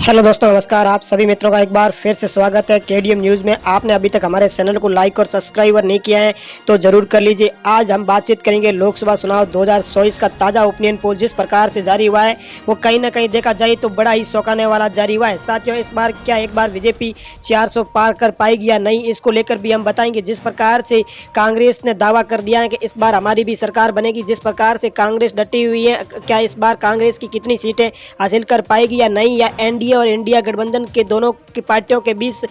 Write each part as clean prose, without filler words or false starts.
Hello दोस्तों, नमस्कार। आप सभी मित्रों का एक बार फिर से स्वागत है केडीएम न्यूज़ में। आपने अभी तक हमारे चैनल को लाइक और सब्सक्राइब नहीं किया है तो जरूर कर लीजिए। आज हम बातचीत करेंगे लोकसभा चुनाव 2024 का ताज़ा ओपिनियन पोल जिस प्रकार से जारी हुआ है वो कहीं ना कहीं देखा जाए तो बड़ा ही चौंकाने वाला जारी हुआ है। साथियों, इस बार क्या एक बार बीजेपी 400 पार कर पाएगी या नहीं, इसको लेकर भी हम बताएंगे। जिस प्रकार से कांग्रेस ने दावा कर दिया है कि इस बार हमारी भी सरकार बनेगी, जिस प्रकार से कांग्रेस डटी हुई है, क्या इस बार कांग्रेस की कितनी सीटें हासिल कर पाएगी या नहीं, या एनडीए और इंडिया गठबंधन के दोनों की पार्टियों के बीच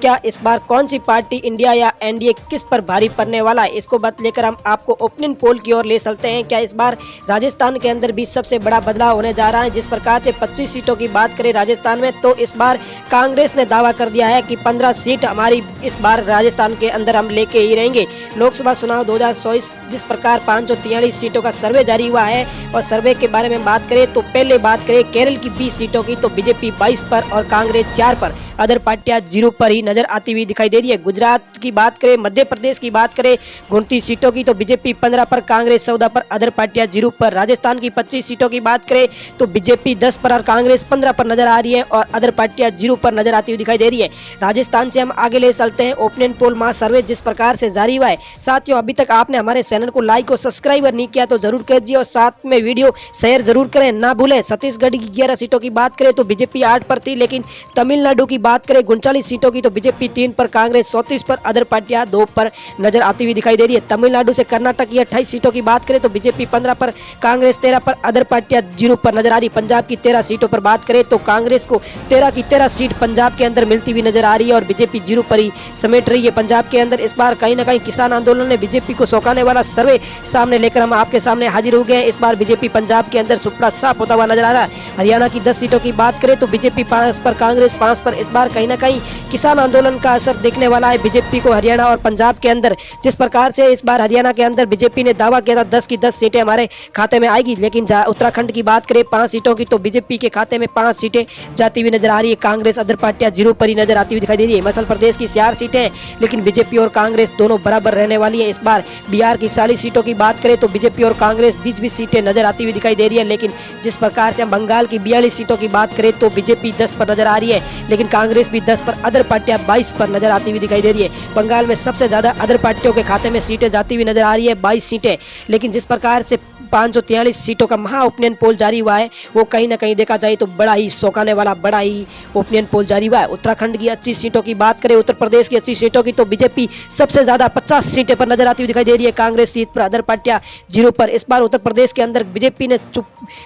क्या इस बार कौन सी पार्टी इंडिया या एनडीए किस पर भारी पड़ने वाला है, इसको बात लेकर हम आपको ओपिनियन पोल की ओर ले चलते हैं। क्या इस बार राजस्थान के अंदर भी सबसे बड़ा बदलाव होने जा रहा है? जिस प्रकार से 25 सीटों की बात करें राजस्थान में, तो इस बार कांग्रेस ने दावा कर दिया है कि 15 सीट हमारी इस बार राजस्थान के अंदर हम लेके ही रहेंगे। लोकसभा चुनाव 2024 जिस प्रकार 543 सीटों का सर्वे जारी हुआ है, और सर्वे के बारे में बात करें तो पहले बात करें केरल की 20 सीटों की, तो बीजेपी 22 पर और कांग्रेस 4 पर, अदर पार्टियां 0 पर ही नजर आती हुई दिखाई दे रही है। गुजरात की बात करें, मध्य प्रदेश की बात करें 29 सीटों की, तो बीजेपी 15 पर, कांग्रेस 14 पर, अदर पार्टियां 0 पर। राजस्थान की 25 सीटों की बात करें तो बीजेपी 10 पर और कांग्रेस 15 पर नजर आ रही है, और अदर पार्टियां 0 पर नजर आती हुई दिखाई दे रही है। राजस्थान से हम आगे ले चलते हैं। ओपिनियन पोल मास सर्वे जिस प्रकार से जारी हुआ है, साथियों अभी तक आपने हमारे चैनल को लाइक और सब्सक्राइब नहीं किया तो जरूर कीजिए, और साथ में वीडियो शेयर जरूर करें ना भूलें। छत्तीसगढ़ की 11 सीटों की बात करें तो बीजेपी 8 पर थी, लेकिन तमिलनाडु की बात करें 39 सीटों की, तो बीजेपी 3 पर, कांग्रेस 34 पर, अदर पार्टियां 2 पर नजर आती हुई दिखाई दे रही है। तमिलनाडु से कर्नाटक की 28 सीटों की बात करें तो बीजेपी 15 पर, कांग्रेस 13 पर, अदर पार्टियां 0 पर नजर आ रही। पंजाब की 13 सीटों पर बात करें तो कांग्रेस को 13 की 13 सीट पंजाब के अंदर मिलती हुई नजर आ रही है, और बीजेपी 0 पर ही समेट रही है पंजाब के अंदर। इस बार कहीं ना कहीं किसान आंदोलन ने बीजेपी को चौंकाने वाला सर्वे सामने लेकर हम आपके सामने हाजिर हो गए हैं। इस बार बीजेपी पंजाब के अंदर सुपड़ा साफ होता हुआ नजर आ रहा है। हरियाणा की 10 सीटों की बात करें तो बीजेपी 5 पर, कांग्रेस 5 पर। इस बार कहीं ना कहीं किसान आंदोलन का असर देखने वाला है बीजेपी को हरियाणा और पंजाब के अंदर। जिस प्रकार से इस बार हरियाणा के अंदर बीजेपी ने दावा किया था 10 की 10 सीटें हमारे खाते में आएगी, लेकिन उत्तराखंड की बात करें 5 सीटों की, तो बीजेपी के खाते में 5 सीटें जाती हुई नजर आ रही है। कांग्रेस, अदर पार्टियां 0 पर ही नजर आती हुई दिखाई दे रही है। हिमाचल प्रदेश की 4 सीटें, लेकिन बीजेपी और कांग्रेस दोनों बराबर रहने वाली है। इस बार बिहार की 40 सीटों की बात करें तो बीजेपी और कांग्रेस 20-20 सीटें नजर आती हुई दिखाई दे रही है, लेकिन जिस प्रकार से बंगाल की 42 सीटों की बात करें तो बीजेपी 10 पर नजर आ रही है, लेकिन कांग्रेस भी 10 पर, अदर पार्टियां 22 पर नजर आती हुई दिखाई दे रही है। बंगाल में सबसे ज्यादा अदर पार्टियों के खाते में सीटें जाती हुई नजर आ रही है, 22 सीटें, लेकिन जिस प्रकार से 543 सीटों का महा ओपिनियन पोल जारी हुआ है वो कहीं ना कहीं देखा जाए तो बड़ा ही चौंकाने वाला बड़ा ही ओपिनियन पोल जारी हुआ है। उत्तराखंड की 25 सीटों की बात करें, उत्तर प्रदेश की 80 सीटों की, तो बीजेपी सबसे ज्यादा 50 सीटें पर नजर आती हुई दिखाई दे रही है, कांग्रेस सीट पर, अदर पार्टियां 0 पर। इस बार उत्तर प्रदेश के अंदर बीजेपी ने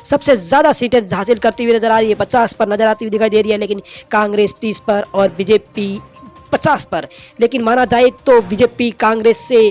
सबसे ज्यादा सीटें हासिल करती हुई नजर आ रही है, 50 पर नजर आती हुई दिखाई दे रही है, लेकिन कांग्रेस 30 पर और बीजेपी 50 पर। लेकिन माना जाए तो बीजेपी कांग्रेस से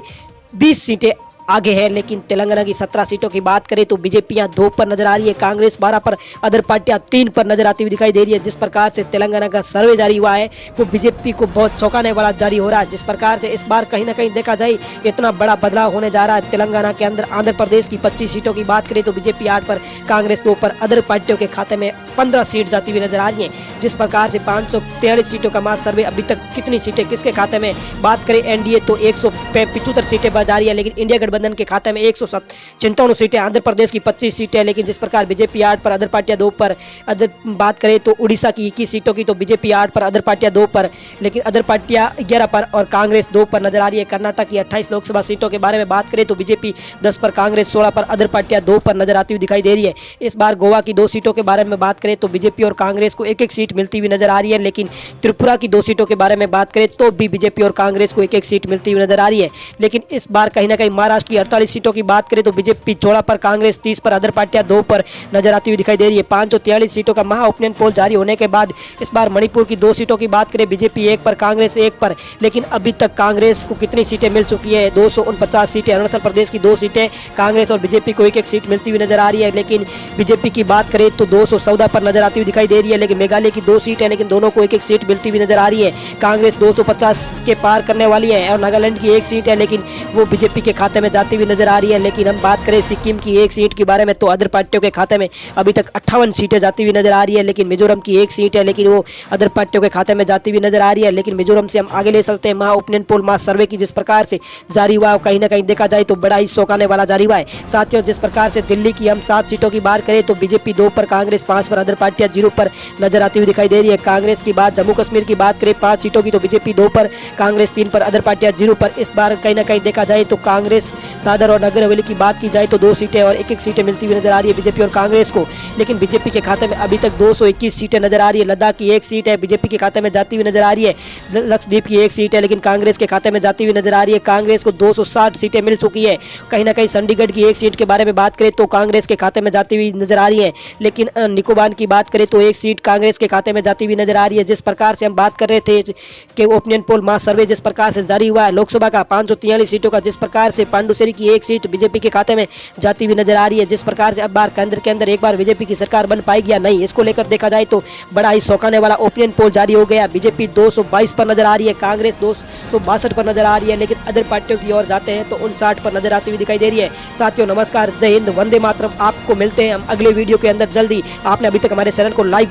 20 सीटें आगे है। लेकिन तेलंगाना की 17 सीटों की बात करें तो बीजेपी यहाँ 2 पर नजर आ रही है, कांग्रेस 12 पर, अदर पार्टियां 3 पर नजर आती हुई दिखाई दे रही है। जिस प्रकार से तेलंगाना का सर्वे जारी हुआ है वो बीजेपी को बहुत चौंकाने वाला जारी हो रहा है। जिस प्रकार से इस बार कहीं ना कहीं देखा जाए इतना बड़ा बदलाव होने जा रहा है तेलंगाना के अंदर। आंध्र प्रदेश की 25 सीटों की बात करें तो बीजेपी 8 पर, कांग्रेस 2 पर, अदर पार्टियों के खाते में 15 सीट जाती हुई नजर आ रही है। जिस प्रकार से 543 सीटों का मास सर्वे, अभी तक कितनी सीटें किसके खाते में, बात करें एनडीए तो 175 सीटें जा रही है, लेकिन इंडिया गठबंधन के खाते में 157 सीटें। आंध्र प्रदेश की 25 सीटें, लेकिन जिस प्रकार बीजेपी 8 पर, अदर पार्टियां 2 पर। अदर बात करें तो उड़ीसा की 21 सीटों की, तो बीजेपी 8 पर, अदर पार्टियां 2 पर, लेकिन अदर पार्टियां 11 पर और कांग्रेस 2 पर नजर आ रही है। कर्नाटक की 28 लोकसभा सीटों के बारे में बात करें तो बीजेपी 10 पर, कांग्रेस 16 पर, अदर पार्टियां 2 पर नजर आती हुई दिखाई दे रही है। इस बार गोवा की 2 सीटों के बारे में बात करें तो बीजेपी और कांग्रेस को 1-1 सीट मिलती हुई नजर आ रही है, लेकिन त्रिपुरा की 2 सीटों के बारे में बात करें तो भी बीजेपी और कांग्रेस को 1-1 सीट मिलती हुई नजर आ रही है। लेकिन इस बार कहीं ना कहीं महाराष्ट्र की 48 सीटों की बात करें तो बीजेपी 16 पर, कांग्रेस 30 पर, अदर पार्टियां 2 पर नजर आती हुई दिखाई दे रही है। 543 सीटों का महा ओपिनियन पोल जारी होने के बाद इस बार मणिपुर की 2 सीटों की बात करें, बीजेपी 1 पर, कांग्रेस 1 पर, लेकिन अभी तक कांग्रेस को कितनी सीटें मिल चुकी है, 249 सीटें। अरुणाचल प्रदेश की 2 सीटें, कांग्रेस और बीजेपी को 1-1 सीट मिलती हुई नजर आ रही है, लेकिन बीजेपी की बात करें तो 214 पर नजर आती हुई दिखाई दे रही है। लेकिन मेघालय की 2 सीट है, लेकिन दोनों को 1-1 सीट मिलती हुई नजर आ रही है। कांग्रेस 250 के पार करने वाली है, और नागालैंड की 1 सीट है, लेकिन वो बीजेपी के खाते में जाती हुई नजर आ रही है। लेकिन हम बात करें सिक्किम की एक सीट के बारे में तो अदर पार्टियों के खाते में अभी तक 58 सीटें जाती हुई नजर आ रही है। लेकिन मिजोरम की एक सीट है, लेकिन वो अदर पार्टियों के खाते में जाती हुई नजर आ रही है। लेकिन मिजोरम से हम आगे ले चलते हैं। महा ओपिनियन पोल महा सर्वे की जिस प्रकार से जारी हुआ है, कहीं ना कहीं देखा जाए तो बड़ा ही चौंकाने वाला जारी हुआ है। साथियों, जिस प्रकार से दिल्ली की हम 7 सीटों की बात करें तो बीजेपी 2 पर, कांग्रेस 5 पर, अदर पार्टियां 0 पर नजर आती हुई दिखाई दे रही है। कांग्रेस की बात, जम्मू कश्मीर की बात करें 5 सीटों की तो बीजेपी 2 पर, कांग्रेस 3 पर, अदर पार्टियां 0 पर। इस बार कहीं ना कहीं देखा जाए तो कांग्रेस, दादर और नगर हवेली की बात की जाए तो 2 सीटें और 1-1 सीटें मिलती हुई नजर आ रही है बीजेपी और कांग्रेस को। लेकिन बीजेपी के खाते में अभी तक 221 सीटें नजर आ रही है। लद्दाख की एक सीट है, बीजेपी के खाते में जाती हुई नजर आ रही है। लक्षद्वीप की एक सीट है, लेकिन कांग्रेस के खाते में जाती हुई नजर आ रही है। कांग्रेस को 260 सीटें मिल चुकी है। कहीं ना कहीं चंडीगढ़ की एक सीट के बारे में बात करें तो कांग्रेस के खाते में जाती हुई नजर आ रही है। लेकिन निकोबार की बात करें तो एक सीट कांग्रेस के खाते में जाती हुई नजर आ रही है। जिस प्रकार से हम बात कर रहे थे कि ओपिनियन पोल मास सर्वे जिस प्रकार से जारी हुआ है लोकसभा का 543 सीटों का, जिस प्रकार से पांडुचेरी की एक सीट बीजेपी के खाते में जाती हुई नजर आ रही है। जिस प्रकार से अब बार केंद्र के अंदर एक बार बीजेपी की सरकार बन पाएगी या नहीं, इसको लेकर देखा जाए तो बड़ा ही चौंकाने वाला ओपिनियन पोल जारी हो गया। बीजेपी 222 पर नजर आ रही है, कांग्रेस 262 पर नजर आ रही है। लेकिन अदर पार्टियों की ओर जाते हैं तो 59 पर नजर आती हुई दिखाई दे रही है। साथियों नमस्कार, जय हिंद, वंदे मातरम। आपको मिलते हैं हम अगले वीडियो के अंदर जल्दी। आपने अभी तक हमारे चैनल को लाइक